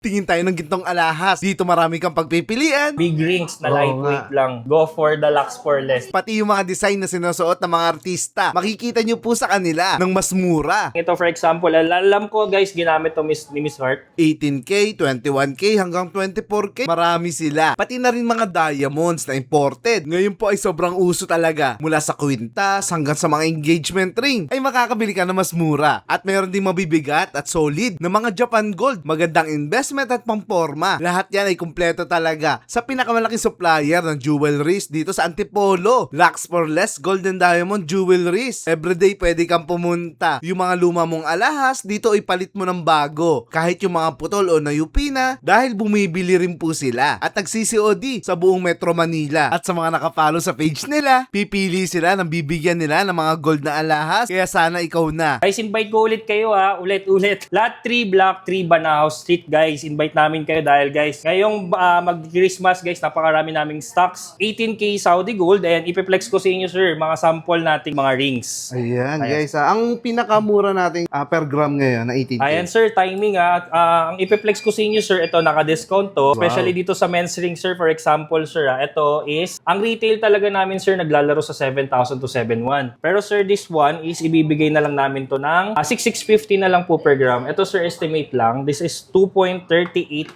Tingin tayo ng gintong alahas. Dito marami kang pagpipilian. Big rings na Oo lightweight lang. Go for the Lux for less. Pati yung mga design na sinusuot ng mga artista. Makikita nyo po sa kanila ng mas mura. Ito for example, alam ko guys, ginamit to ni Miss Heart. 18K, 21K hanggang 24K. Marami sila. Pati na rin mga diamonds na imported. Ngayon po ay sobrang uso talaga. Mula sa kwintas hanggang sa mga engagement ring ay makakabili ka na mas mura. At meron din mabibigat at solid na mga Japan Gold. Magandang investment at pamporma. Lahat yan ay kumpleto talaga sa pinakamalaking supplier ng jewelries dito sa Antipolo. Lux for less gold and diamond jewelries. Everyday pwede kang pumunta. Yung mga luma mong alahas, dito ipalit mo ng bago. Kahit yung mga putol o nayupi na, dahil bumibili rin po sila. At nag-CCOD sa buong Metro Manila. At sa mga nakapalo sa page nila, pipili sila ng bibigyan nila ng mga gold na alahas. Kaya sana ikaw na. Guys, invite ko ulit kayo ha. Ulit. Lot 3 Block 3 Banahaw Street guys. Invite namin kayo dahil guys, ngayong mag-Christmas guys, napakarami naming stocks. 18K Saudi Gold and ipiplex ko sa inyo sir, mga sample nating mga rings. Ayan, guys. Ang pinakamura nating per gram ngayon na 18K. Ayan sir, timing ha. Ang ipiplex ko sa inyo sir, ito naka-discount to. Especially dito sa men's ring sir, for example sir ha. Ito is, ang retail talaga namin sir, naglalaro sa 7,000 to 7,100. Pero sir, this one is ibibigay na lang namin to ng 6,650 na lang po per gram. Ito sir, estimate lang. This is 2.38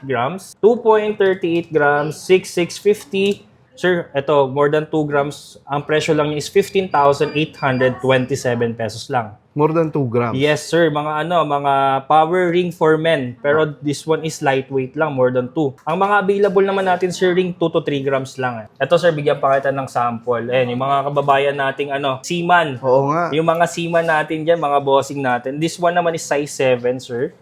grams. 2.38 grams, 6,650. Sir, ito, more than 2 grams. Ang presyo lang niya is 15,827 pesos lang. More than 2 grams. Yes, sir. Mga power ring for men. Pero this one is lightweight lang, more than 2. Ang mga available naman natin, sir, ring 2 to 3 grams lang. Ito, sir, bigyan pa kita ng sample. Ayan, yung mga kababayan nating, seaman. Oo nga. Yung mga seaman natin dyan, mga bossing natin. This one naman is size 7, sir.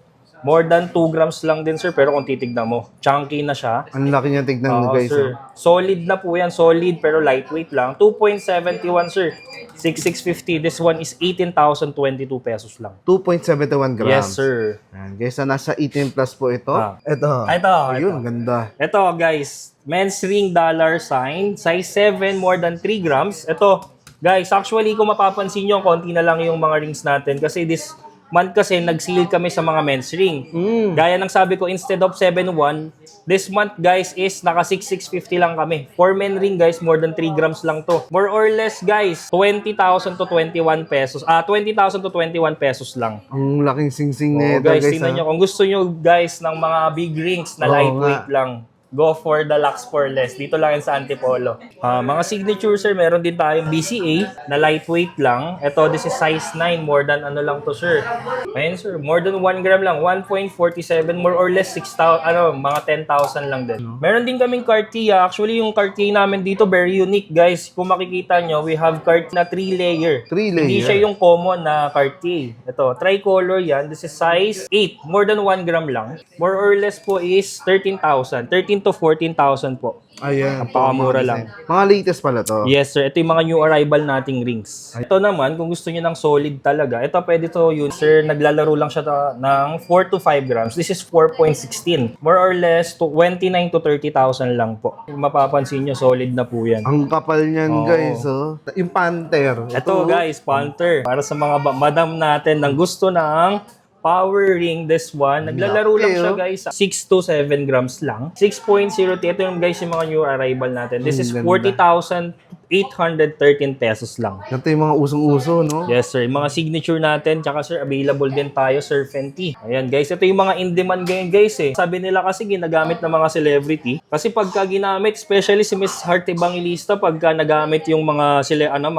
More than 2 grams lang din, sir. Pero kung titignan mo, chunky na siya. Ang laki niya tignan mo, guys. Sir. Solid na po yan. Solid pero lightweight lang. 2.71, sir. 6,650. This one is 18,022 pesos lang. 2.71 grams. Yes, sir. Ayan, guys, nasa 18 plus po ito. Ito. Ayun, ganda. Ito, guys. Men's ring dollar sign. Size 7, more than 3 grams. Ito, guys, actually, kung mapapansin nyo, konti na lang yung mga rings natin. Kasi this month kasi nag-seal kami sa mga men's ring. Gaya ng sabi ko, instead of 7,100, this month guys is naka 6,650 lang kami. For men ring guys, more than 3 grams lang to. More or less guys, 20,000 to 21 pesos. 20,000 to 21 pesos lang. Ang laking sing-sing na ito, Guys, guys. tingnan nyo. Kung gusto nyo guys ng mga big rings na lightweight lang, go for the Lux for less. Dito lang yan sa Antipolo. Mga signature sir, meron din tayong BCA na lightweight lang. Ito, this is size 9. More than lang to sir. Ayan sir, more than 1 gram lang. 1.47, more or less 6,000, mga 10,000 lang din. Meron din kaming Cartier. Actually, yung Cartier namin dito, very unique guys. Kung makikita nyo, we have Cartier na 3-layer. 3-layer. Hindi siya yung common na Cartier. Ito, tricolor yan. This is size 8. More than 1 gram lang. More or less po is 13,000. 13 to 14,000 po. Ayan. Ang pakamura lang. Mga latest pala to. Yes sir, ito yung mga new arrival nating rings. Ito naman, kung gusto niyo ng solid talaga, ito pwede to yun. Sir, naglalaro lang siya ng 4 to 5 grams. This is 4.16. More or less, 29 to 30,000 lang po. Kung mapapansin nyo, solid na po yan. Ang kapal niyan, guys. Oh. Yung Panther. Ito guys, Panther. Para sa mga madam natin na gusto ng power ring, this one. Naglalaro lang siya guys. 6 to 7 grams lang. 6.0. Ito yung guys yung mga new arrival natin. This is 40,813 pesos lang. Ito yung mga usong-uso, no? Yes sir. Yung mga signature natin. Tsaka sir, available din tayo, Sir Fenty. Ayan guys. Ito yung mga in-demand ngayon guys eh. Sabi nila kasi ginagamit ng mga celebrity. Kasi pagka ginamit, especially si Miss Heart Evangelista, pagka nagamit yung mga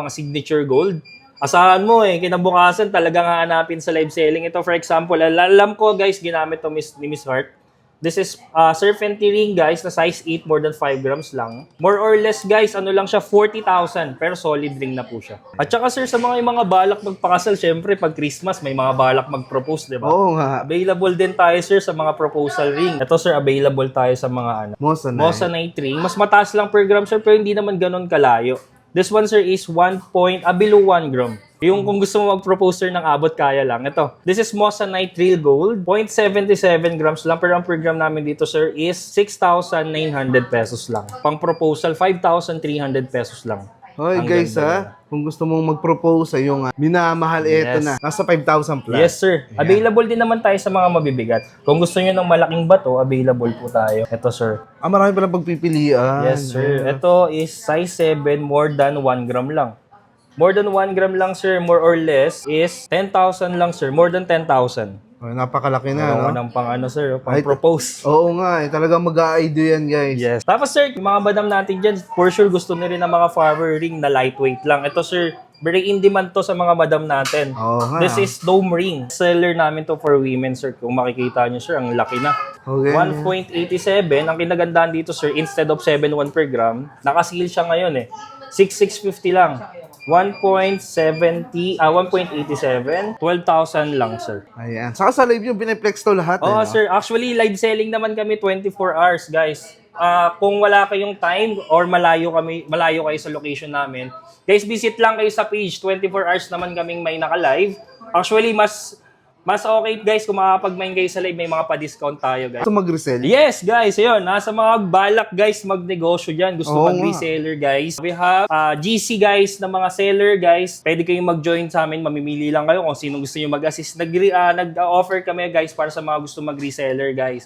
signature gold, asahan mo kinabukasan talagang hahanapin sa live selling. Ito for example, alam ko guys, ginamit to ni Miss Heart. This is Sir Fenty ring guys, na size 8, more than 5 grams lang. More or less guys, lang siya, 40,000. Pero solid ring na po siya. At saka sir, sa mga balak magpakasal, syempre pag Christmas, may mga balak mag-propose, di ba? Oo nga. Available din tayo sir sa mga proposal ring. Ito sir, available tayo sa mga Moissanite ring. Mas mataas lang per gram sir, pero hindi naman ganun kalayo. This one, sir, is below 1 gram. Yung kung gusto mo mag-propose, sir, ng abot, kaya lang. Ito, this is Moissanite Real Gold. 0.77 grams lang. Pero ang per gram namin dito, sir, is 6,900 pesos lang. Pang proposal, 5,300 pesos lang. Hoy Ang guys ganda kung gusto mong mag-propose sa iyong minamahal, eto Yes. na. Nasa 5,000 plus. Yes, sir. Available din naman tayo sa mga mabibigat. Kung gusto nyo ng malaking bato, available po tayo. Ito, sir. Marami palang pagpipilian. Yes, sir. Ito is size 7, more than 1 gram lang. More than 1 gram lang, sir, more or less, is 10,000 lang, sir. More than 10,000. Oh, napakalaki na, Meron no? ka ng pang ano, sir, pang propose. Oo nga, talagang mag-a-idea yan, guys. Yes. Tapos, sir, yung mga madam natin dyan, for sure gusto nila ng mga flower ring na lightweight lang. Ito, sir, very in demand to sa mga madam natin. Oo nga. This is dome ring. Seller namin to for women, sir. Kung makikita nyo, sir, ang laki na. Okay. 1.87. Ang kinagandaan dito, sir, instead of 7.1 per gram, nakaseal siya ngayon eh. 6,650 lang. 1.87, 12,000 lang, sir. Ayan. Saka sa live yung biniplex to lahat. Oo, no? sir. Actually, live selling naman kami 24 hours, guys. Kung wala kayong time or malayo kayo sa location namin, guys, visit lang kayo sa page. 24 hours naman kaming may naka-live. Actually, mas okay, guys, kung makakapag-mine kayo sa live, may mga pa-discount tayo, guys. Gusto mag-resell? Yes, guys. Ayun, nasa mga balak, guys, magnegosyo dyan. Gusto Oo mag-reseller, guys. We have GC, guys, na mga seller, guys. Pwede kayong mag-join sa amin. Mamimili lang kayo kung sino gusto nyo mag-assist. Nag-offer kami, guys, para sa mga gusto mag-reseller, guys.